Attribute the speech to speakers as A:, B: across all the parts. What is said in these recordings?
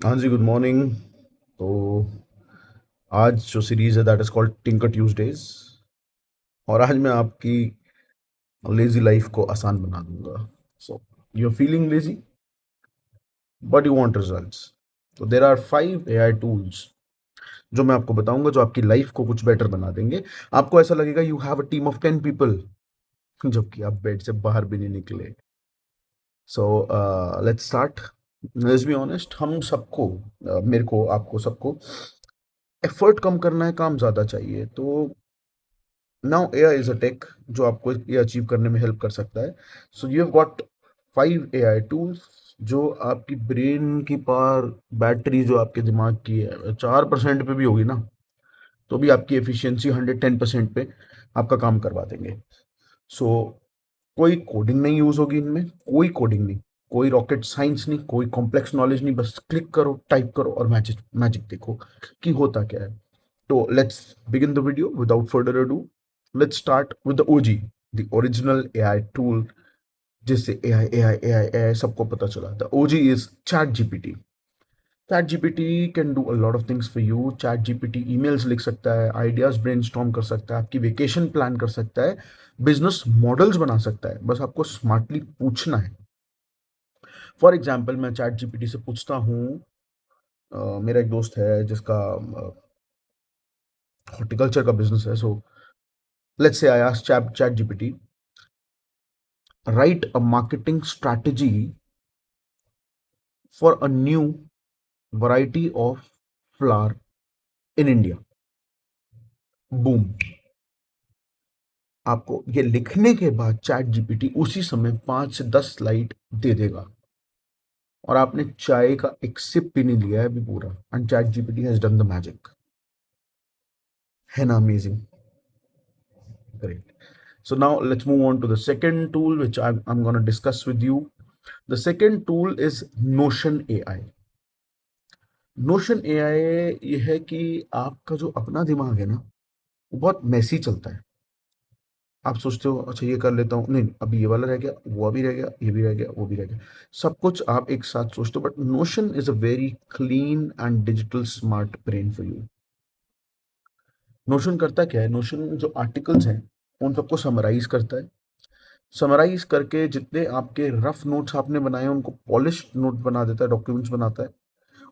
A: हाँ जी, good morning. तो आज जो सीरीज़ है that is called tinker Tuesdays, और आज मैं आपकी लेज़ी लाइफ को आसान बना दूंगा। So you are feeling lazy but you want results. तो देर आर 5 AI टूल्स जो मैं आपको बताऊंगा, जो आपकी लाइफ को कुछ बेटर बना देंगे। आपको ऐसा लगेगा you have a team of 10 people, जबकि आप बेड से बाहर भी नहीं निकले। So let's start. Let's be honest, हम सबको, मेरे को, आपको, सबको एफर्ट कम करना है, काम ज़्यादा चाहिए। तो now AI is a tech जो आपको ये अचीव करने में हेल्प कर सकता है। So you have got 5 AI tools जो आपकी ब्रेन की पावर, बैटरी जो आपके दिमाग की है 4% पे भी होगी ना, तो भी आपकी एफिशिएंसी 110% पे आपका काम करवा देंगे। सो कोई कोडिंग नहीं यूज होगी इनमें, कोई कोडिंग नहीं, कोई रॉकेट साइंस नहीं, कोई कॉम्प्लेक्स नॉलेज नहीं। बस क्लिक करो, टाइप करो और मैजिक मैजिक देखो कि होता क्या है। So let's begin the video without further ado. Let's start with the OG, the original AI tool जिससे AI सबको पता चला। The OG is ChatGPT. ChatGPT can do a lot of things for you. ChatGPT emails लिख सकता है, ideas brainstorm कर सकता है, आपकी वेकेशन प्लान कर सकता है, बिजनेस मॉडल्स बना सकता है। बस आपको स्मार्टली पूछना है। फॉर एग्जाम्पल, मैं ChatGPT से पूछता हूँ, मेरा एक दोस्त है जिसका हॉर्टिकल्चर का बिजनेस है। सो let's say I ask ChatGPT, write a marketing strategy for a new variety of flower in India. Boom, आपको ये लिखने के बाद चैट जीपीटी उसी समय 5 से 10 स्लाइड दे देगा, और आपने चाय का एक सिप भी नहीं लिया है अभी पूरा, and chat GPT has done the magic. है ना amazing? Great. So now let's move on to the second tool which I'm going to discuss with you. The second tool is Notion AI. Notion AI ये है कि आपका जो अपना दिमाग है ना, वो बहुत मैसी चलता है। आप सोचते हो अच्छा ये कर लेता हूँ, नहीं अभी ये वाला रह गया, वो अभी रह गया, ये भी रह गया, वो भी रह गया। सब कुछ आप एक साथ सोचते हो, but notion is a very clean and digital smart brain for you. Notion करता क्या है? नोशन जो आर्टिकल्स हैं उन सबको समराइज करता है। समराइज करके जितने आपके रफ नोट्स आपने बनाए हैं उनको पॉलिश नोट बना देता है, डॉक्यूमेंट्स बनाता है,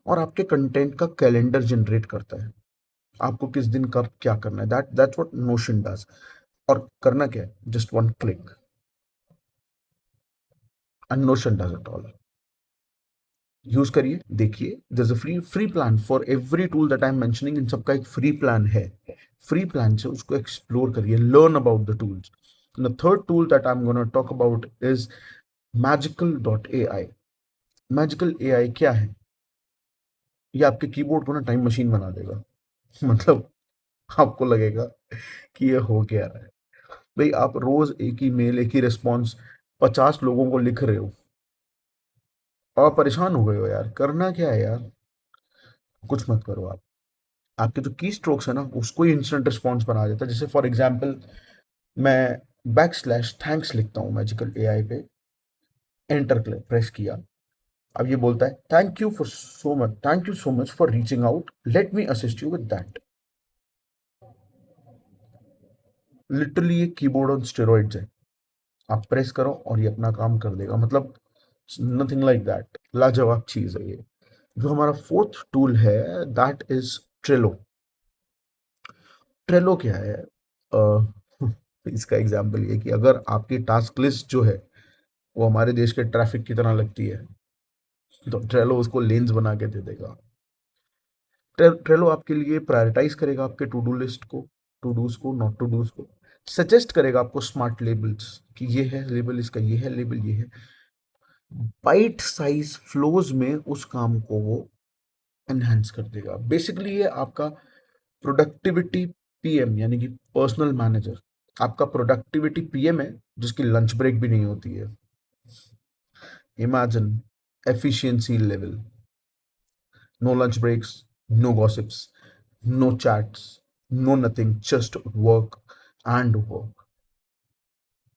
A: और आपके कंटेंट का कैलेंडर जनरेट करता है। आपको किस दिन कब क्या करना है, दैट्स व्हाट नोशन डज। और करना क्या है? Just one click, and Notion does it all. Use करिए, देखिए। There is a free plan for every tool that I am mentioning. इन सबका एक फ्री प्लान है। फ्री प्लान से उसको एक्सप्लोर करिए, learn about the tools. The third tool that I am gonna talk about is magical.ai. Magical AI क्या है? ये आपके कीबोर्ड को ना टाइम मशीन बना देगा। मतलब आपको लगेगा कि ये हो क्या रहा है। भाई, आप रोज एक ही मेल, एक ही रिस्पॉन्स 50 लोगों को लिख रहे हो, और आप परेशान हो गए हो यार, करना क्या है यार? कुछ मत करो आप। आपके जो की स्ट्रोक्स है ना, उसको ही इंस्टेंट रिस्पॉन्स बना देता है। जैसे फॉर एग्जाम्पल, मैं /थैंक्स लिखता हूँ मैजिकल एआई पे, एंटर प्रेस किया। अब ये बोलता है thank you so much for reaching out, let me assist you with that. Literally ये कीबोर्ड ऑन स्टेरॉइड्स है। आप प्रेस करो और ये अपना काम कर देगा। मतलब नथिंग लाइक दैट, लाजवाब चीज है ये। जो हमारा फोर्थ टूल है दैट इज ट्रेलो। ट्रेलो क्या है? इसका एग्जाम्पल ये कि अगर आपकी टास्क लिस्ट जो है वो हमारे देश के ट्रैफिक की तरह लगती है, तो ट्रेलो उसको लेन्स बना के दे देगा। ट्रेलो आपके लिए प्रायोरिटाइज करेगा आपके टू डू लिस्ट को, टू डूज को, नॉट टू डूज को। सजेस्ट करेगा आपको स्मार्ट लेबल्स कि ये है लेबल, इसका ये है लेबल, ये है। बाइट साइज फ्लोज में उस काम को वो एनहांस कर देगा। बेसिकली ये आपका प्रोडक्टिविटी पीएम, यानी कि पर्सनल मैनेजर। आपका प्रोडक्टिविटी पीएम है जिसकी लंच ब्रेक भी नहीं होती है। Imagine efficiency level, no lunch breaks, no gossips, no chats, no nothing, just work and work.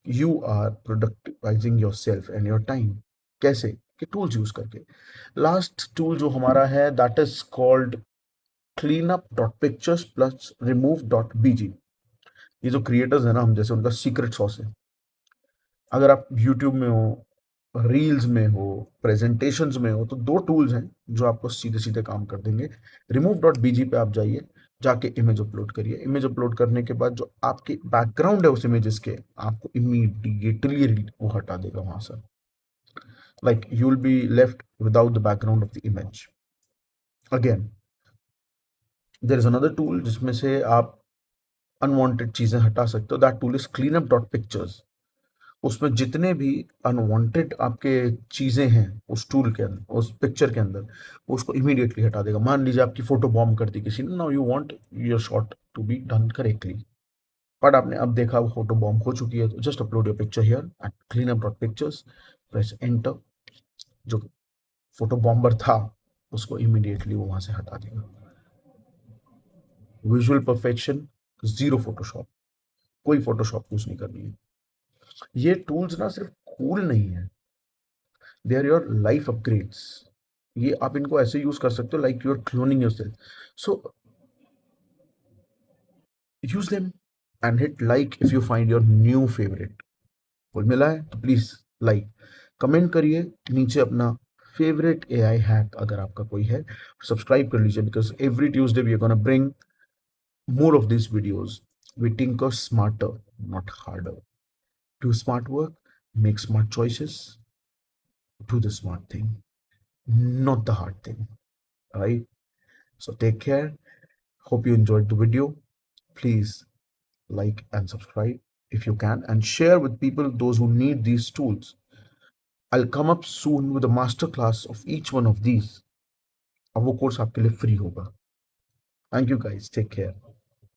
A: You are productivizing your self and your time. कैसे? के टूल्स यूज करके। लास्ट टूल जो हमारा है that is called cleanup.pictures plus remove.bg। ये जो creators है ना, हम जैसे उनका सीक्रेट सॉस है। अगर आप यूट्यूब में हो, रील्स में हो, प्रेजेंटेशंस में हो, तो दो टूल्स हैं जो आपको सीधे सीधे काम कर देंगे। remove.bg पे आप जाइए, जाके इमेज अपलोड करिए। इमेज अपलोड करने के बाद जो आपके बैकग्राउंड है उस इमेजेस के, आपको इमीडिएटली वो हटा देगा वहां से। Like you will be left without the background of the image. Again there is another tool जिसमें से आप अनवांटेड चीजें हटा सकते हो। That tool is cleanup.pictures। उसमें जितने भी अनवांटेड आपके चीजें हैं उस टूल के अंदर, उस पिक्चर के अंदर, उसको इमीडिएटली हटा देगा। मान लीजिए आपकी फोटो बॉम्ब कर दी किसी ने, now you want your shot to be done correctly, but आपने अब देखा वो फोटो बॉम्ब हो चुकी है, तो just upload your picture here eight cleanup.pictures, press enter. जो फोटो बॉम्बर था उसको इमीडिएटली वो वहां से हटा देगा। विजुअल परफेक्शन, जीरो फोटोशॉप, कोई फोटोशॉप यूज नहीं करनी है। ये टूल्स ना सिर्फ कूल नहीं है, they are your life upgrades. ये आप इनको ऐसे यूज कर सकते हो like you are cloning yourself. So use them and hit like if you find your new favourite. कोई मिला है तो प्लीज लाइक, कमेंट करिए नीचे अपना फेवरेट एआई हैक अगर आपका कोई है। सब्सक्राइब कर लीजिए, because every Tuesday we are gonna bring more of these videos. We tinker smarter, not harder. Do smart work, make smart choices, do the smart thing, not the hard thing. All right? So take care. Hope you enjoyed the video. Please like and subscribe if you can, and share with people those who need these tools. I'll come up soon with a masterclass of each one of these. अब वो course आपके लिए free होगा। Thank you guys. Take care.